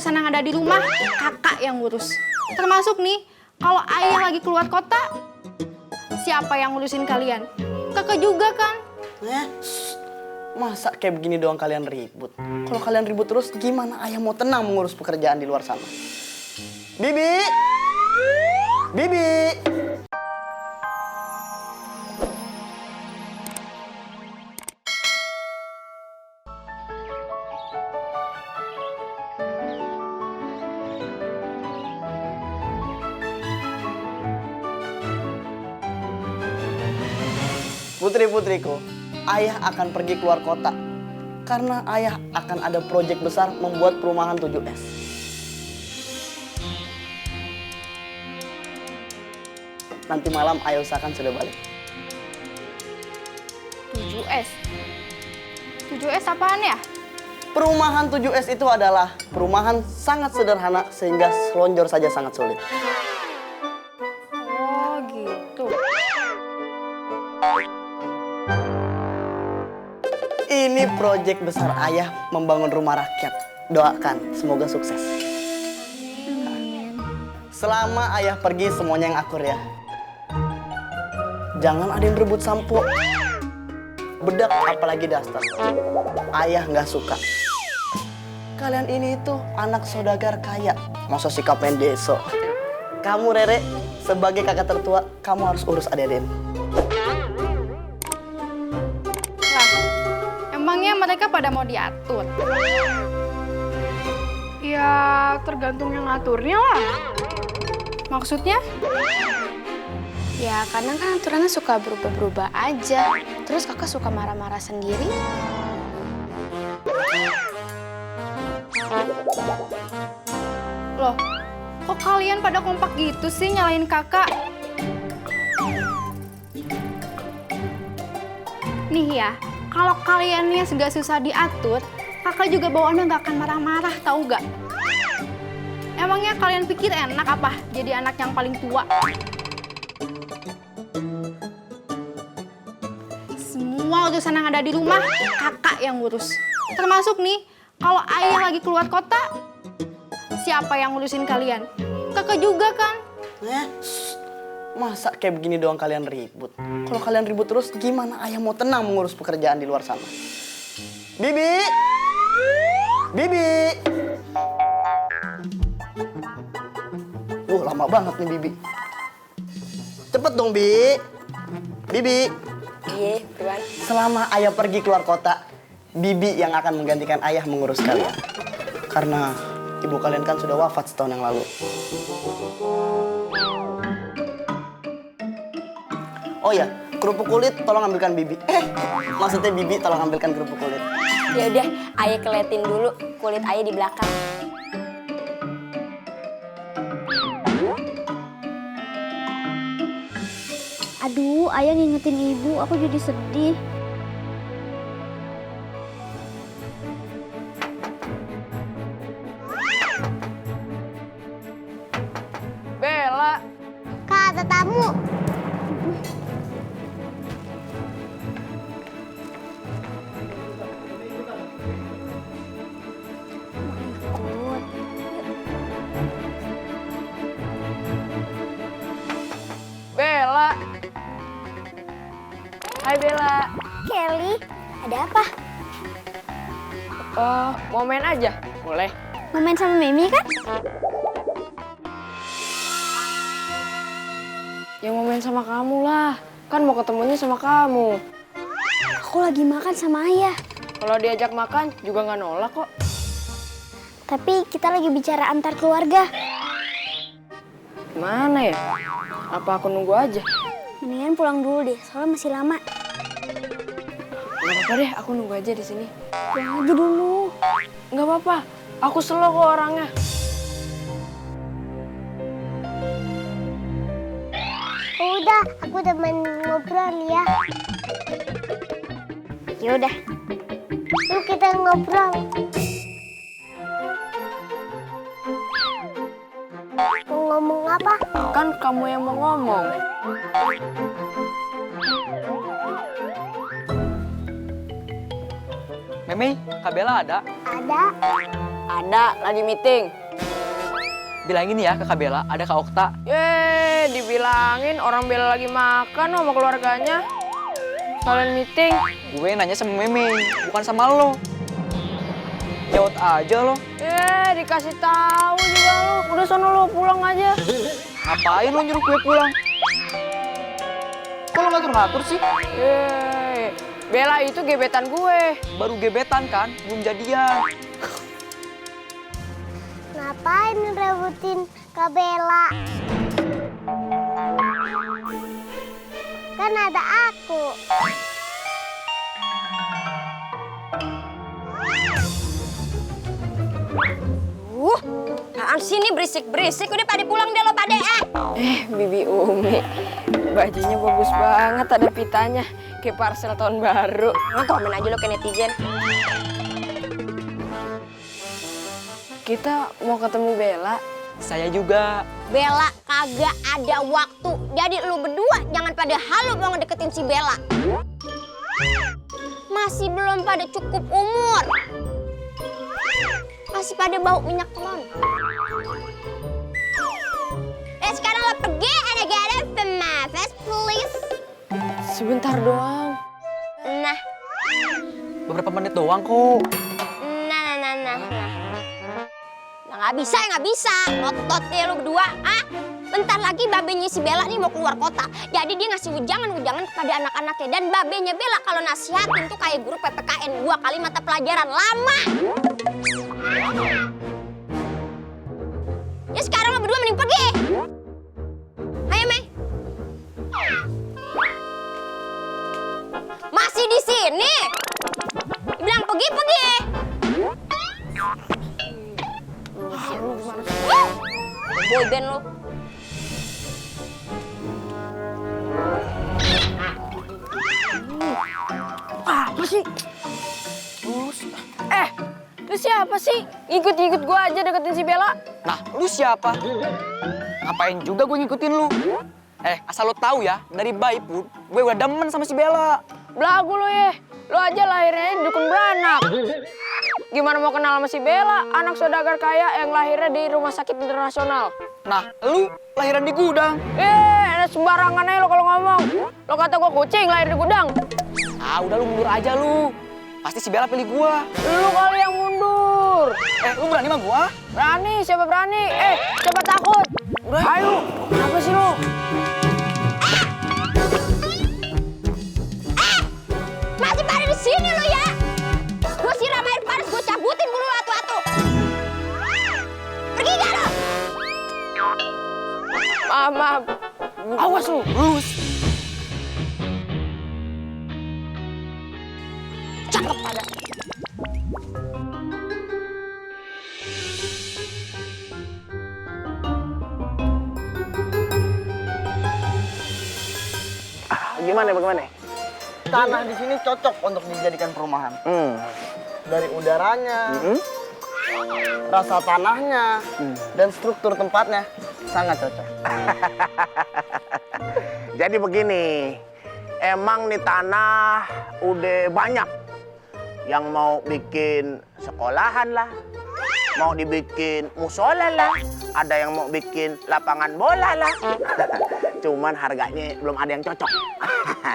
urusan yang ada di rumah, kakak yang ngurus. Termasuk nih, kalau ayah lagi keluar kota, siapa yang ngurusin kalian? Kakak juga kan? Masa kayak begini doang kalian ribut? Kalau kalian ribut terus, gimana ayah mau tenang mengurus pekerjaan di luar sana? Bibi! Bibi! Putri-putriku, ayah akan pergi keluar kota. Karena ayah akan ada proyek besar membuat perumahan 7S. Nanti malam ayah usahakan sudah balik. 7S? 7S apaan ya? Perumahan 7S itu adalah perumahan sangat sederhana sehingga selonjor saja sangat sulit. Oh gitu. Ini proyek besar ayah membangun rumah rakyat. Doakan, semoga sukses. Selama ayah pergi semuanya yang akur ya. Jangan ada yang rebut sampo, bedak apalagi daster. Ayah nggak suka. Kalian ini tuh anak saudagar kaya, masa sikapnya deso. Kamu Rere, sebagai kakak tertua, kamu harus urus adik-adik. Emangnya mereka pada mau diatur? Ya tergantung yang ngaturnya lah. Maksudnya? Ya kadang kan aturannya suka berubah-berubah aja. Terus kakak suka marah-marah sendiri. Loh, kok kalian pada kompak gitu sih nyalain kakak? Nih ya, kalau kaliannya nggak susah diatur, kakak juga bawaannya nggak akan marah-marah, tahu nggak? Emangnya kalian pikir enak apa jadi anak yang paling tua? Semua urusan yang ada di rumah, kakak yang ngurus. Termasuk nih, kalau ayah lagi keluar kota, siapa yang ngurusin kalian? Kakak juga kan? Masa kayak begini doang kalian ribut? Kalau kalian ribut terus, gimana ayah mau tenang mengurus pekerjaan di luar sana? Bibi! Bibi! Lama banget nih Bibi. Cepet dong, Bi. Bibi. Iya, Bang. Selama ayah pergi keluar kota, Bibi yang akan menggantikan ayah mengurus kalian. Karena ibu kalian kan sudah wafat setahun yang lalu. Oh ya, kerupuk kulit tolong ambilkan Bibi. Maksudnya Bibi tolong ambilkan kerupuk kulit. Ya udah, ayah keliatin dulu kulit ayah di belakang. Aduh, ayah ngingetin ibu, aku jadi sedih. Bella. Kak, ada tamu. Bella. Hai Bella. Kelly, ada apa? Mau main aja? Boleh. Mau main sama Mimi kan? Ya mau main sama kamu lah. Kan mau ketemunya sama kamu. Aku lagi makan sama ayah. Kalau diajak makan juga nggak nolak kok. Tapi kita lagi bicara antar keluarga. Mana ya? Apa aku nunggu aja? Mendingan pulang dulu deh, soalnya masih lama. Nggak apa-apa deh, aku nunggu aja di sini. Pulang aja dulu. Nggak apa-apa, aku slow kok orangnya. Udah, aku temen ngobrol ya. Yaudah, yuk kita ngobrol. Mau ngomong apa? Kan kamu yang mau ngomong. Mimi, Kak Bella ada? Ada. Ada, lagi meeting. Bilangin ya ke Kak Bella, ada Kak Okta. Dibilangin orang Bella lagi makan sama keluarganya. Kalian meeting. Gue nanya sama Meme, bukan sama lo. Jawab aja lo. Dikasih tahu juga lu. Udah sono lu pulang aja. Ngapain lo nyuruh gue pulang? Kok lo ngatur-ngatur sih? Bella itu gebetan gue. Baru gebetan kan, belum jadian. Ngapain rebutin Kak Bella? Kan ada aku. Apaan sih ini berisik-berisik? Udah pada pulang deh lo pada Bibi Umi. Bajunya bagus banget, ada pitanya. Kayak parcel tahun baru. Nah, komen aja lo ke netizen. Kita mau ketemu Bella. Saya juga. Bella kagak ada waktu. Jadi lu berdua jangan pada halu mau ngedeketin si Bella. Masih belum pada cukup umur. Masih pada bau minyak telon. Sekarang lo pergi and get it from my face, please. Sebentar doang. Nah, Beberapa menit doang kok. nah. Nggak bisa. Ngotot deh lu berdua, ah? Bentar lagi babenya si Bella nih mau keluar kota. Jadi dia ngasih ujangan kepada anak-anaknya. Dan babenya Bella kalau nasihatin tuh kayak guru PPKN 2 kali mata pelajaran. Lama! Ya sekarang lo berdua mending pergi. Ayo, Mei. Masih di sini? Bilang pergi. Boyband lo. Apa sih? Lu siapa sih? Ikut gua aja deketin si Bella. Nah, lu siapa? Ngapain juga gue ngikutin lu? Asal lo tahu ya, dari bayi pun gue udah demen sama si Bella. Belagu lu ya. Lu aja lahirnya di dukun beranak. Gimana mau kenal sama si Bella, anak saudagar kaya yang lahirnya di rumah sakit internasional? Nah, lu lahiran di gudang. Sembarangan aja lo kalau ngomong. Lo kata gua kucing lahir di gudang. Ah, udah lu mundur aja lu. Pasti si Bella pilih gua. Lu kali yang mundur. Lu berani sama gua? Berani, siapa berani? Siapa takut? Ayo, apa sih lu? Masih pada di sini lo ya? Gue siram air panas, gue cabutin bulu atu-atu. Pergi gak lo? Maaf. Awas lu. Cakep pada. Bagaimana? Tanah di sini cocok untuk dijadikan perumahan. Dari udaranya, rasa tanahnya, dan struktur tempatnya sangat cocok. Jadi begini, emang nih tanah udah banyak yang mau bikin sekolahan lah, mau dibikin musola lah, ada yang mau bikin lapangan bola lah. Cuman harganya belum ada yang cocok.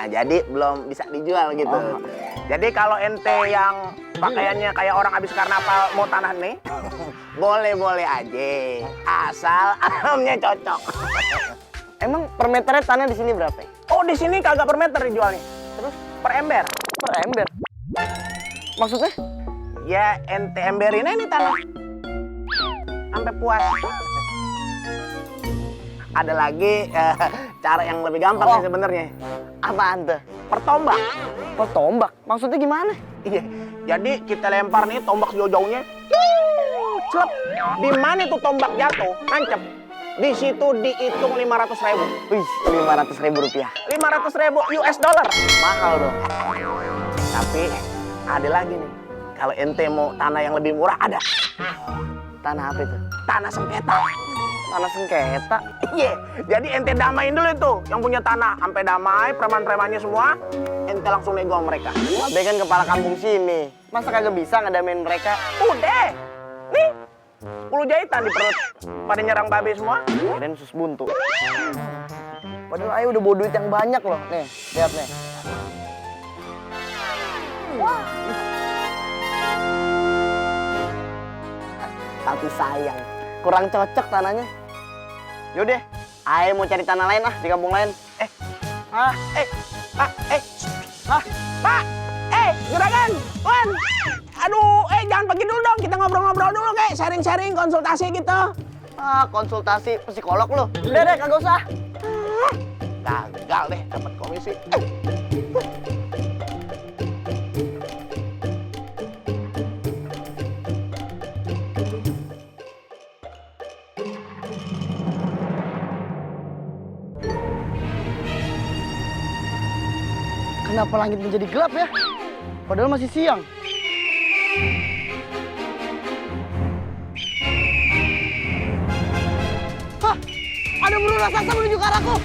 Jadi belum bisa dijual gitu. Jadi kalau ente yang pakaiannya kayak orang habis karnaval mau tanah nih, boleh-boleh aja, asal alamnya cocok. Emang per meternya tanah di sini berapa? Oh, di sini kagak per meter dijualnya. Terus per ember. Per ember. Maksudnya? Ya ente emberin aja nih tanah sampai puas. Ada lagi cara yang lebih gampang sih sebenarnya. Apaan tuh? Pertombak. Tombak? Maksudnya gimana? Iya. Jadi kita lempar nih tombak jauh-jauhnya. Celep. Di mana tuh tombak jatuh, nancep. Di situ dihitung 500.000. Wih, 500.000 rupiah. 500.000 US dollar. Mahal dong. Tapi ada lagi nih. Kalau ente mau tanah yang lebih murah ada. Tanah apa itu? Tanah sengketa. Tanah sengketa? Iya. Jadi ente damain dulu itu yang punya tanah. Sampai damai, preman-premannya semua. Ente langsung nego mereka. Dia kan kepala kampung sini. Masa kagak bisa ngedamain mereka? Udah. Nih, 10 jahitan di perut. Pada nyerang babe semua. Kirain usus buntu. Padahal ayah udah bawa duit yang banyak loh. Nih, lihat nih. Tapi sayang, kurang cocok tanahnya. Yaudah, ayah mau cari tanah lain di kampung lain. Pak, juragan, Wan. Aduh, jangan pergi dulu dong. Kita ngobrol-ngobrol dulu, kayak sharing-sharing, konsultasi gitu. Konsultasi psikolog lo. Udah deh, kagak usah. Gagal deh dapat komisi. Kenapa langit menjadi gelap ya? Padahal masih siang. Hah? Ada burung raksasa menuju ke arahku.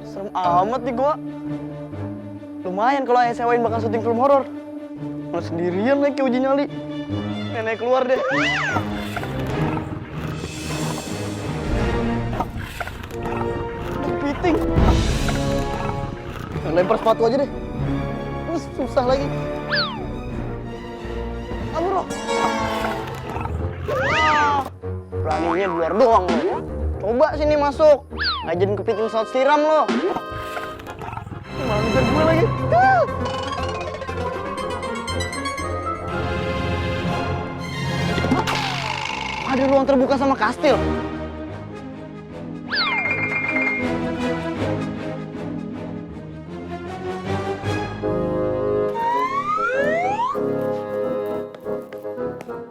Serem amat nih gua. Lumayan kalau ayah sewain bakal syuting film horor. Mau sendirian lagi uji nyali. Nenek keluar deh. Kepiting. Lempar sepatu aja deh. Susah lagi. Kabur loh. Beraninya di luar doang lo. Coba sini masuk. Ngajarin kepiting saat siram lo. Malah ngejar gue lagi. Ada ruang terbuka sama kastil.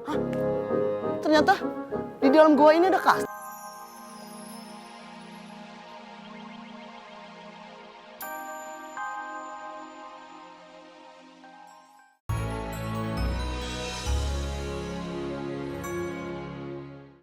Hah? Ternyata di dalam gua ini ada kastil.